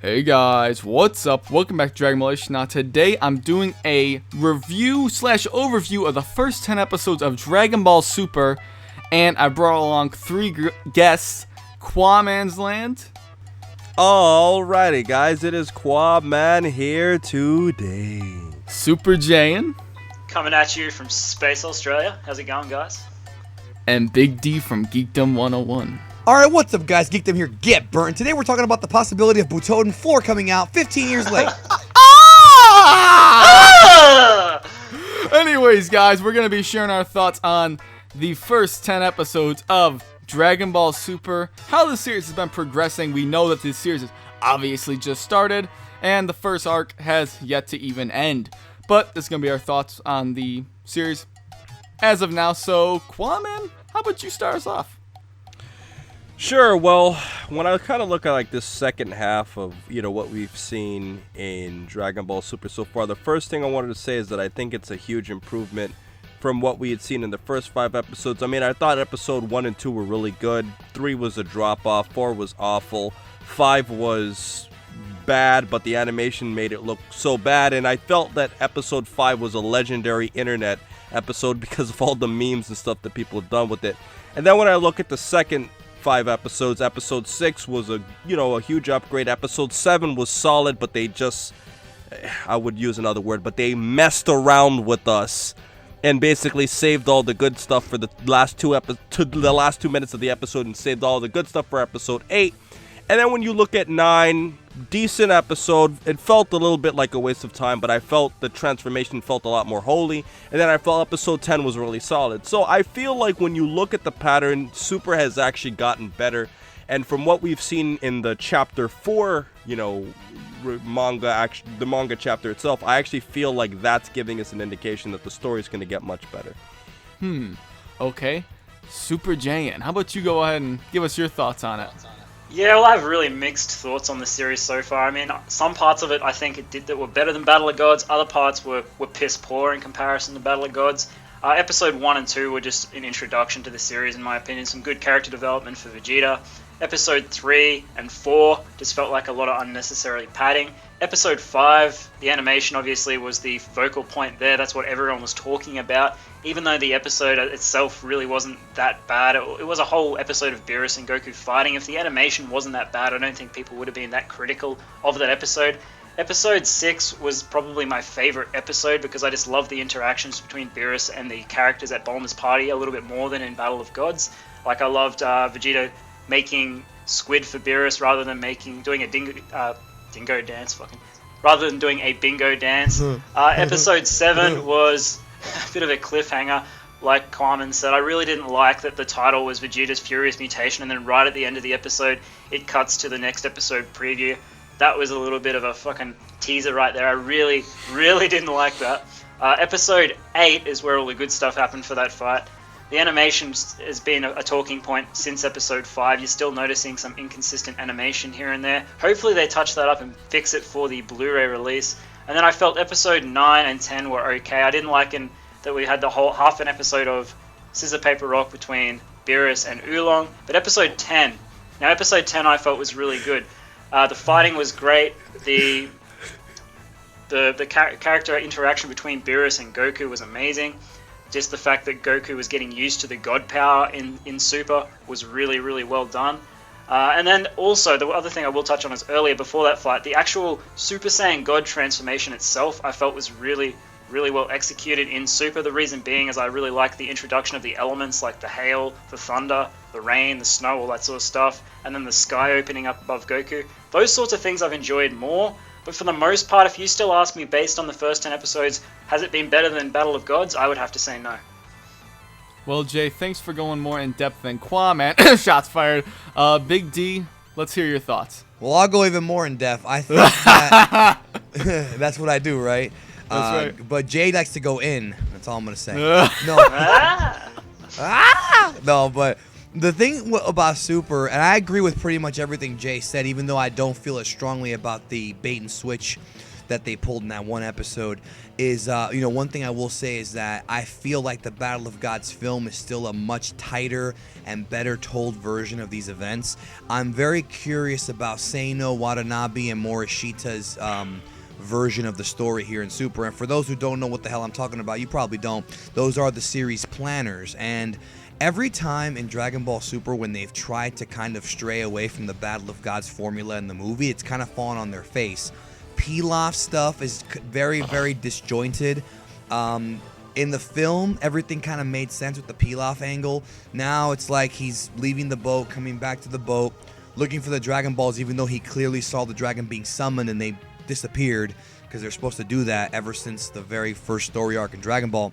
Hey guys, what's up? Welcome back to Dragon Ball. Now today I'm doing a review/overview of the first 10 episodes of Dragon Ball Super, and I brought along three guests. Quaman's Land. Alrighty guys, it is Quaman here today. Super Jaiyan. Coming at you from Space Australia. How's it going, guys? And Big D from Geekdom 101. Alright, what's up guys? Geekdom here, get burnt. Today we're talking about the possibility of Butoden 4 coming out 15 years late. Anyways, guys, we're going to be sharing our thoughts on the first 10 episodes of Dragon Ball Super, how the series has been progressing. We know that this series has obviously just started, and the first arc has yet to even end. But this is going to be our thoughts on the series as of now. So, Quaman, how about you start us off? Sure, well, when I kind of look at like this second half of, what we've seen in Dragon Ball Super so far, the first thing I wanted to say is that I think it's a huge improvement from what we had seen in the first 5 episodes. I mean, I thought episode 1 and 2 were really good. 3 was a drop-off. 4 was awful. 5 was bad, but the animation made it look so bad. And I felt that episode 5 was a legendary internet episode because of all the memes and stuff that people have done with it. And then when I look at the second 5 episodes, episode 6 was a huge upgrade. Episode 7 was solid, but they just, I would use another word, but they messed around with us and basically saved all the good stuff for the last 2 minutes of the episode and saved all the good stuff for episode 8. And then when you look at 9, decent episode. It felt a little bit like a waste of time, but I felt the transformation felt a lot more holy. And then I felt episode 10 was really solid. So I feel like when you look at the pattern, Super has actually gotten better. And from what we've seen in the chapter 4, manga, the manga chapter itself, I actually feel like that's giving us an indication that the story is going to get much better. Okay. Super Jaiyan, how about you go ahead and give us your thoughts on it? Yeah, well, I have really mixed thoughts on the series so far. I mean, some parts of it I think it did that were better than Battle of Gods. Other parts were piss poor in comparison to Battle of Gods. Episode 1 and 2 were just an introduction to the series, in my opinion. Some good character development for Vegeta. Episode 3 and 4 just felt like a lot of unnecessary padding. Episode 5, the animation obviously was the focal point there. That's what everyone was talking about. Even though the episode itself really wasn't that bad, it was a whole episode of Beerus and Goku fighting. If the animation wasn't that bad, I don't think people would have been that critical of that episode. Episode 6 was probably my favorite episode because I just love the interactions between Beerus and the characters at Bulma's party a little bit more than in Battle of Gods. Like, I loved Vegeta making squid for Beerus rather than doing a dingo dance, rather than doing a bingo dance. Episode 7 was a bit of a cliffhanger. Like Carmen said, I really didn't like that the title was Vegeta's Furious Mutation, and then right at the end of the episode, it cuts to the next episode preview. That was a little bit of a fucking teaser right there. I really, really didn't like that. Episode 8 is where all the good stuff happened for that fight. The animation has been a talking point since episode 5. You're still noticing some inconsistent animation here and there. Hopefully they touch that up and fix it for the Blu-ray release. And then I felt episode 9 and 10 were okay. I didn't like that we had the whole half an episode of Scissor Paper Rock between Beerus and Oolong. But episode 10 I felt was really good. The fighting was great. The character interaction between Beerus and Goku was amazing. Just the fact that Goku was getting used to the God power in Super was really, really well done. And then also, the other thing I will touch on is earlier, before that fight, the actual Super Saiyan God transformation itself, I felt was really, really well executed in Super. The reason being is I really like the introduction of the elements like the hail, the thunder, the rain, the snow, all that sort of stuff, and then the sky opening up above Goku. Those sorts of things I've enjoyed more. But for the most part, if you still ask me based on the first 10 episodes, has it been better than Battle of Gods? I would have to say no. Well, Jay, thanks for going more in depth than Quaman. Shots fired. Big D, let's hear your thoughts. Well, I'll go even more in depth. I think that that's what I do, right? That's right. But Jay likes to go in. That's all I'm going to say. No, but the thing about Super, and I agree with pretty much everything Jay said, even though I don't feel as strongly about the bait and switch that they pulled in that one episode is, one thing I will say is that I feel like the Battle of Gods film is still a much tighter and better told version of these events. I'm very curious about Seino Watanabe and Morishita's version of the story here in Super. And for those who don't know what the hell I'm talking about, you probably don't. Those are the series planners. And every time in Dragon Ball Super when they've tried to kind of stray away from the Battle of Gods formula in the movie, it's kind of fallen on their face. Pilaf stuff is very, very disjointed. In the film, everything kind of made sense with the Pilaf angle. Now it's like he's leaving the boat, coming back to the boat, looking for the Dragon Balls, even though he clearly saw the dragon being summoned and they disappeared, because they're supposed to do that ever since the very first story arc in Dragon Ball.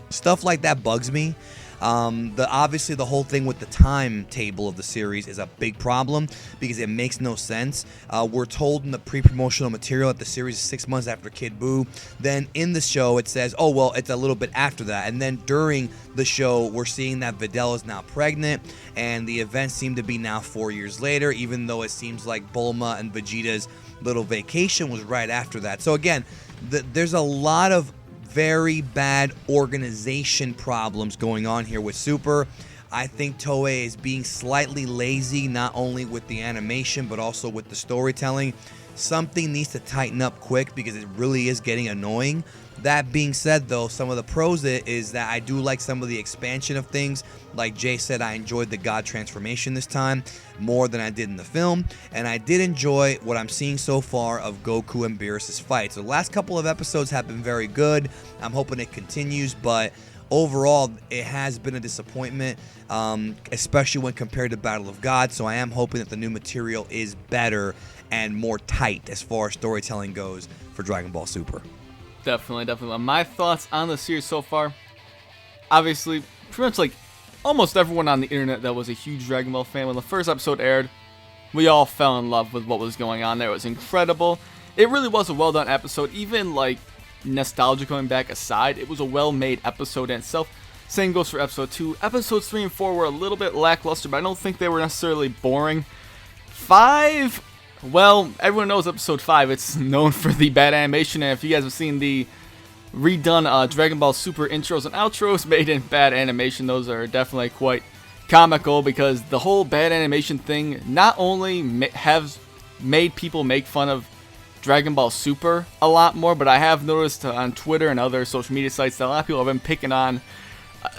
Stuff like that bugs me. Obviously the whole thing with the timetable of the series is a big problem because it makes no sense. We're told in the pre-promotional material that the series is 6 months after Kid Buu. Then in the show it says, oh well, it's a little bit after that. And then during the show we're seeing that Videl is now pregnant, and the events seem to be now 4 years later, even though it seems like Bulma and Vegeta's little vacation was right after that. So again, there's a lot of very bad organization problems going on here with Super. I think Toei is being slightly lazy, not only with the animation but also with the storytelling. Something needs to tighten up quick because it really is getting annoying. That being said, though, some of the pros is that I do like some of the expansion of things. Like Jay said, I enjoyed the God transformation this time more than I did in the film. And I did enjoy what I'm seeing so far of Goku and Beerus' fight. So the last couple of episodes have been very good. I'm hoping it continues, but overall, it has been a disappointment, especially when compared to Battle of Gods. So I am hoping that the new material is better and more tight as far as storytelling goes for Dragon Ball Super. Definitely. My thoughts on the series so far, obviously, pretty much like almost everyone on the internet that was a huge Dragon Ball fan, when the first episode aired, we all fell in love with what was going on there. It was incredible. It really was a well-done episode. Even like nostalgia going back aside, it was a well-made episode in itself. Same goes for episode 2. Episodes 3 and 4 were a little bit lackluster, but I don't think they were necessarily boring. 5... well, everyone knows episode 5. It's known for the bad animation, and if you guys have seen the redone Dragon Ball Super intros and outros made in bad animation, those are definitely quite comical, because the whole bad animation thing not only has made people make fun of Dragon Ball Super a lot more, but I have noticed on Twitter and other social media sites that a lot of people have been picking on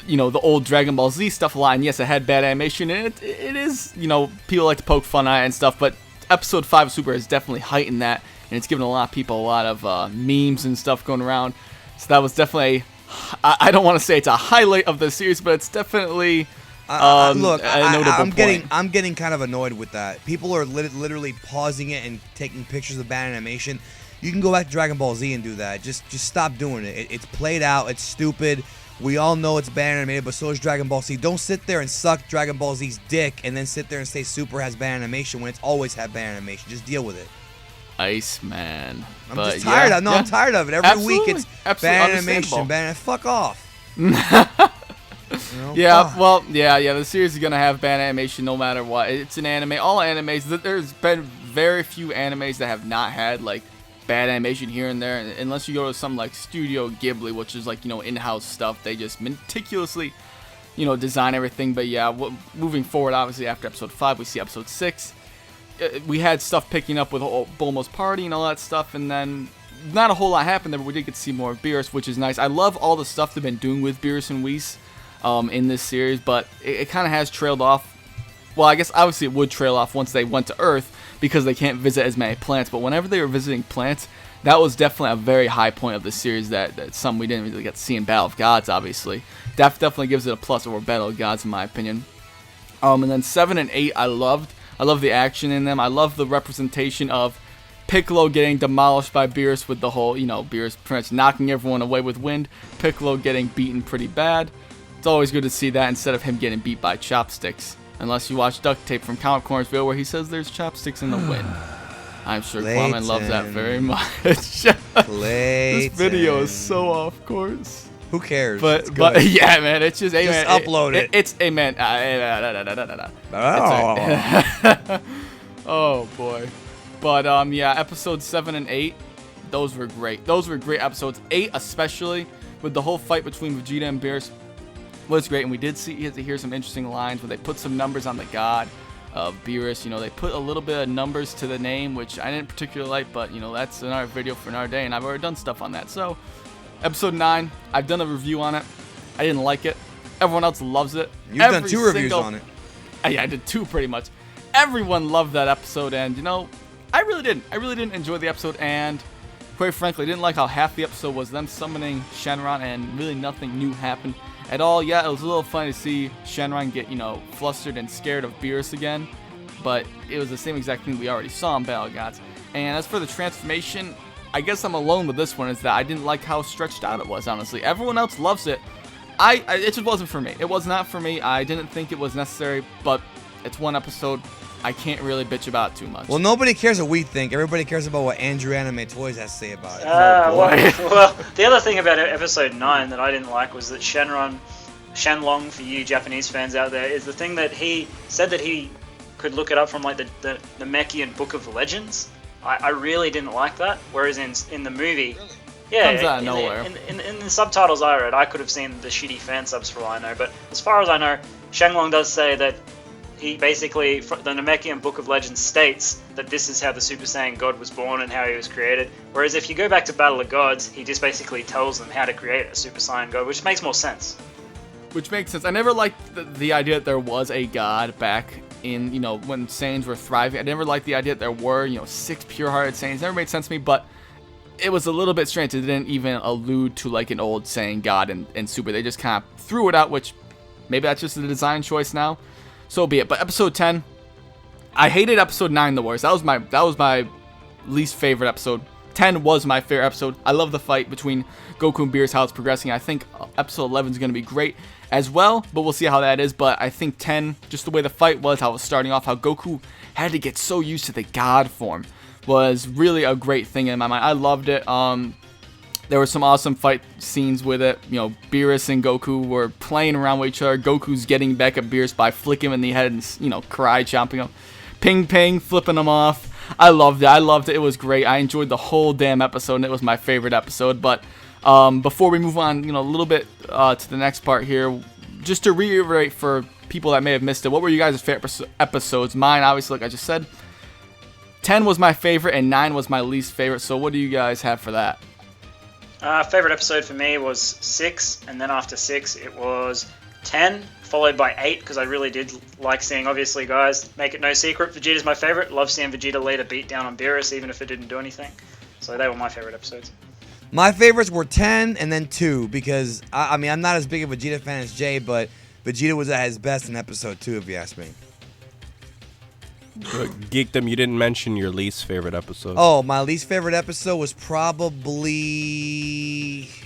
the old Dragon Ball Z stuff a lot. And yes, it had bad animation, and it is, people like to poke fun at it and stuff, but Episode 5 of Super has definitely heightened that, and it's given a lot of people a lot of memes and stuff going around. So that was definitely, I don't want to say it's a highlight of the series, but it's definitely look, a notable point. I'm getting kind of annoyed with that. People are literally pausing it and taking pictures of bad animation. You can go back to Dragon Ball Z and do that. Just stop doing it. It's played out. It's stupid. We all know it's bad animated, but so is Dragon Ball Z. Don't sit there and suck Dragon Ball Z's dick and then sit there and say Super has bad animation when it's always had bad animation. Just deal with it. Iceman. I'm just tired. Yeah, I'm tired of it. Every week it's bad animation. Fuck off. The series is gonna have bad animation no matter what. It's an anime. All animes. There's been very few animes that have not had like bad animation here and there, unless you go to some like Studio Ghibli, which is like in-house stuff. They just meticulously design everything. But yeah, moving forward, obviously after episode 5 we see episode 6. We had stuff picking up with Bulma's party and all that stuff, and then not a whole lot happened there, but we did get to see more of Beerus, which is nice. I love all the stuff they've been doing with Beerus and Whis in this series, but it kind of has trailed off. Well, I guess obviously it would trail off once they went to Earth, because they can't visit as many planets. But whenever they were visiting planets, that was definitely a very high point of the series. That's something we didn't really get to see in Battle of Gods, obviously. Definitely gives it a plus over Battle of Gods, in my opinion. And then 7 and 8, I loved the action in them. I love the representation of Piccolo getting demolished by Beerus with the whole, Beerus pretty much knocking everyone away with wind. Piccolo getting beaten pretty bad. It's always good to see that instead of him getting beat by chopsticks. Unless you watch Duct Tape from Comic Corner's video where he says there's chopsticks in the wind. I'm sure Kwame loves that very much. This video is so off course. Who cares? But yeah, man, it's just upload it. It's a man. Oh boy. But yeah, episodes 7 and 8, those were great. Those were great episodes. 8 especially, with the whole fight between Vegeta and Beerus, was great. And we did hear some interesting lines where they put some numbers on the god of Beerus. You know, they put a little bit of numbers to the name, which I didn't particularly like, but, you know, that's another video for another day, and I've already done stuff on that. So, episode 9, I've done a review on it. I didn't like it. Everyone else loves it. You've done 2 reviews on it. Yeah, I did 2 pretty much. Everyone loved that episode, and, you know, I really didn't. I really didn't enjoy the episode, and quite frankly, I didn't like how half the episode was them summoning Shenron, and really nothing new happened at all. Yeah, it was a little funny to see Shenron get, you know, flustered and scared of Beerus again, but it was the same exact thing we already saw in Battle of Gods. And as for the transformation, I guess I'm alone with this one, is that I didn't like how stretched out it was, honestly. Everyone else loves it. It just wasn't for me. It was not for me. I didn't think it was necessary, but it's one episode. I can't really bitch about it too much. Well, nobody cares what we think. Everybody cares about what Andrew Anime Toys has to say about it. Well, the other thing about episode 9 that I didn't like was that Shenlong, for you Japanese fans out there, is the thing that he said that he could look it up from like the Namekian Book of Legends. I really didn't like that. Whereas in the movie, yeah, comes out of nowhere. In the subtitles I read, I could have seen the shitty fan subs for all I know. But as far as I know, Shenlong does say that he basically, the Namekian Book of Legends states that this is how the Super Saiyan God was born and how he was created. Whereas if you go back to Battle of Gods, he just basically tells them how to create a Super Saiyan God, which makes more sense. Which makes sense. I never liked the idea that there was a god back in, you know, when Saiyans were thriving. I never liked the idea that there were, you know, 6 pure-hearted Saiyans. It never made sense to me, but it was a little bit strange. It didn't even allude to like an old Saiyan god in Super. They just kind of threw it out, which maybe that's just a design choice now. So be it. But episode 10, I hated episode 9 the worst. That was my least favorite episode. 10 was my favorite episode. I love the fight between Goku and Beerus, how it's progressing. I think episode 11 is going to be great as well, but we'll see how that is. But I think 10, just the way the fight was, how it was starting off, how Goku had to get so used to the God form, was really a great thing in my mind. I loved it. There were some awesome fight scenes with it. You know, Beerus and Goku were playing around with each other. Goku's getting back at Beerus by flicking him in the head and, you know, chomping him. Ping ping, flipping him off. I loved it. It was great. I enjoyed the whole damn episode, and it was my favorite episode. But before we move on, you know, a little bit to the next part here, just to reiterate for people that may have missed it, what were you guys' favorite episodes? Mine, obviously, like I just said, 10 was my favorite, and 9 was my least favorite. So what do you guys have for that? Favorite episode for me was 6, and then after 6 it was 10, followed by 8, because I really did like seeing, obviously guys, make it no secret, Vegeta's my favorite. Love seeing Vegeta lead a beat down on Beerus, even if it didn't do anything. So they were my favorite episodes. My favorites were 10 and then 2, because, I mean, I'm not as big a Vegeta fan as Jay, but Vegeta was at his best in episode 2, if you ask me. Geekdom, you didn't mention your least favorite episode. Oh, my least favorite episode was probably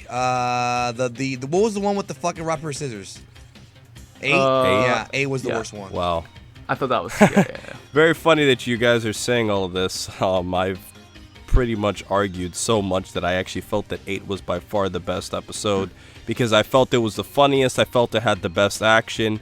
the what was the one with the fucking rock paper scissors? 8? Yeah, 8 was the worst one. Wow. I thought that was yeah. Very funny that you guys are saying all of this. I've pretty much argued so much that I actually felt that 8 was by far the best episode because I felt it was the funniest. I felt it had the best action.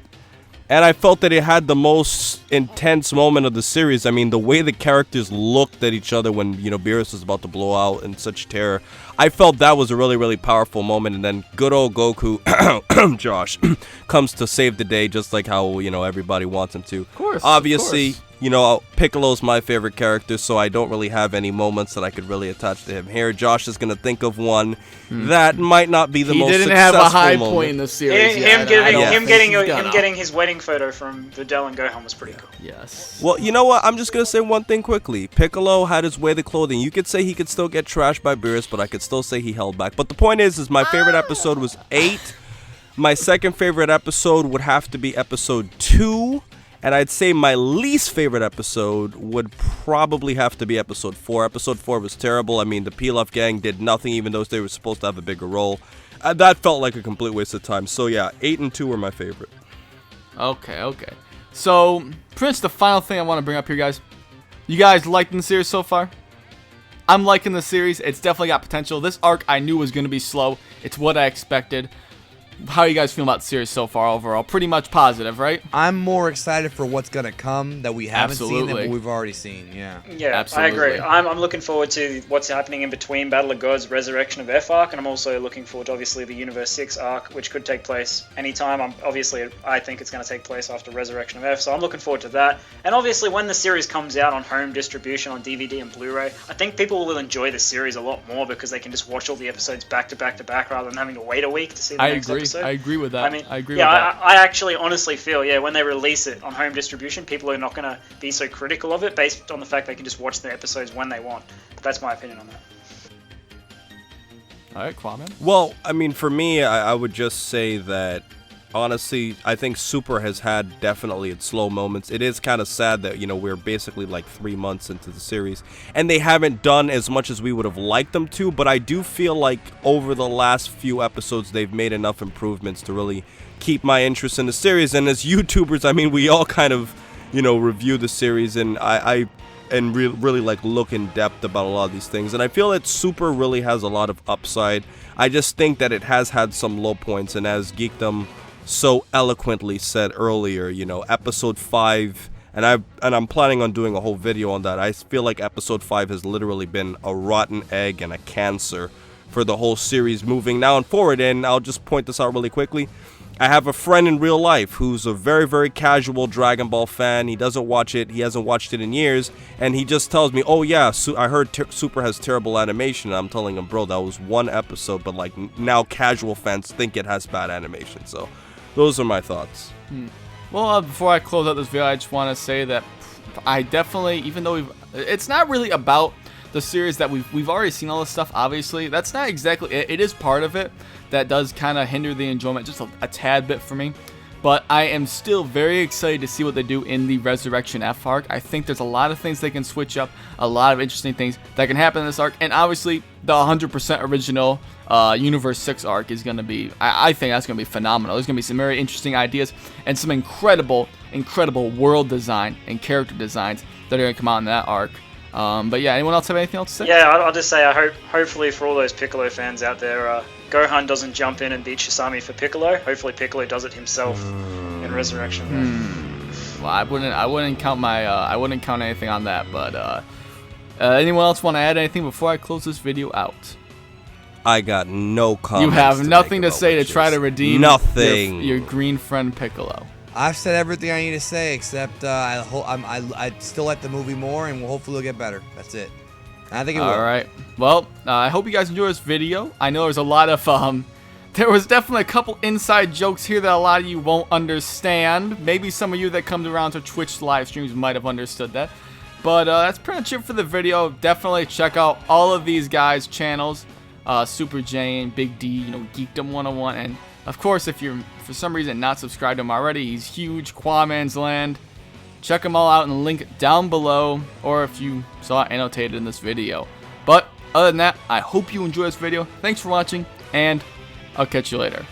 And I felt that it had the most intense moment of the series. I mean, the way the characters looked at each other when, you know, Beerus was about to blow out in such terror. I felt that was a really, really powerful moment. And then good old Goku, Josh, comes to save the day just like how, you know, everybody wants him to. Of course. Obviously, you know, Piccolo's my favorite character, so I don't really have any moments that I could really attach to him here. Josh is going to think of one that might not be the most successful moment. He didn't have a high moment. point in the series. Him getting his wedding photo from Videl and Gohan was pretty cool. Yes. Well, you know what? I'm just going to say one thing quickly. Piccolo had his way the clothing. You could say he could still get trashed by Beerus, but I could still say he held back. But the point is my favorite episode was 8. My second favorite episode would have to be episode 2. And I'd say my least favorite episode would probably have to be episode 4. Episode 4 was terrible. I mean, the Pilaf gang did nothing, even though they were supposed to have a bigger role. That felt like a complete waste of time. So yeah, 8 and 2 were my favorite. Okay. So, pretty much the final thing I want to bring up here, guys. You guys liking the series so far? I'm liking the series. It's definitely got potential. This arc I knew was going to be slow. It's what I expected. how you guys feel about the series so far overall? Pretty much positive, right? I'm more excited for what's gonna come that we haven't seen than Absolutely. what we've already seen. Yeah. Yeah, Absolutely. I agree. I'm looking forward to what's happening in between Battle of Gods, Resurrection of F arc, and I'm also looking forward to obviously the Universe 6 arc, which could take place anytime. I think it's going to take place after Resurrection of F, so I'm looking forward to that. And obviously, when the series comes out on home distribution on DVD and Blu-ray, I think people will enjoy the series a lot more because they can just watch all the episodes back to back to back rather than having to wait a week to see the next episode. I agree with that. I agree with yeah, that. I actually honestly feel, when they release it on home distribution, people are not going to be so critical of it based on the fact they can just watch the episodes when they want. But that's my opinion on that. All right, Kwame. Well, I mean, for me, I would just say that, honestly, I think Super has had definitely its slow moments. It is kind of sad that, we're basically like 3 months into the series, and they haven't done as much as we would have liked them to, but I do feel like over the last few episodes, they've made enough improvements to really keep my interest in the series. And as YouTubers, I mean, we all kind of, review the series, and really like look in depth about a lot of these things, and I feel that Super really has a lot of upside. I just think that it has had some low points, and as Geekdom so eloquently said earlier, episode 5, and I'm planning on doing a whole video on that. I feel like episode 5 has literally been a rotten egg and a cancer for the whole series moving now and forward. And I'll just point this out really quickly. I have a friend in real life who's a very, very casual Dragon Ball fan. He doesn't watch it. He hasn't watched it in years. And he just tells me, oh, yeah, I heard Super has terrible animation. And I'm telling him, bro, that was one episode. But, like, now casual fans think it has bad animation. So those are my thoughts. Well, before I close out this video, I just want to say that I definitely, even though it's not really about the series that we've already seen all this stuff, obviously. That's not exactly it. It is part of it that does kind of hinder the enjoyment just a tad bit for me. But I am still very excited to see what they do in the Resurrection F arc. I think there's a lot of things they can switch up, a lot of interesting things that can happen in this arc. And obviously, the 100% original Universe 6 arc is going to be, I think that's going to be phenomenal. There's going to be some very interesting ideas and some incredible world design and character designs that are going to come out in that arc. But yeah, anyone else have anything else to say? Yeah, I'll just say hopefully for all those Piccolo fans out there, Gohan doesn't jump in and beat Shisami for Piccolo. Hopefully Piccolo does it himself in Resurrection. Well, I wouldn't count anything on that. But anyone else want to add anything before I close this video out? I got no comments. You have to nothing make to say to about try to redeem nothing. your green friend Piccolo. I've said everything I need to say, except I still like the movie more, and hopefully it'll get better. That's it. I think it will. All right. Well, I hope you guys enjoy this video. I know there's a lot of there was definitely a couple inside jokes here that a lot of you won't understand. Maybe some of you that come around to Twitch live streams might have understood that. But that's pretty much it for the video. Definitely check out all of these guys' channels, Super Jane, Big D, Geekdom 101, and of course, if you're for some reason not subscribed to him already, he's huge. Kwaman's Land. Check them all out in the link down below, or if you saw it annotated in this video. But other than that, I hope you enjoyed this video. Thanks for watching, and I'll catch you later.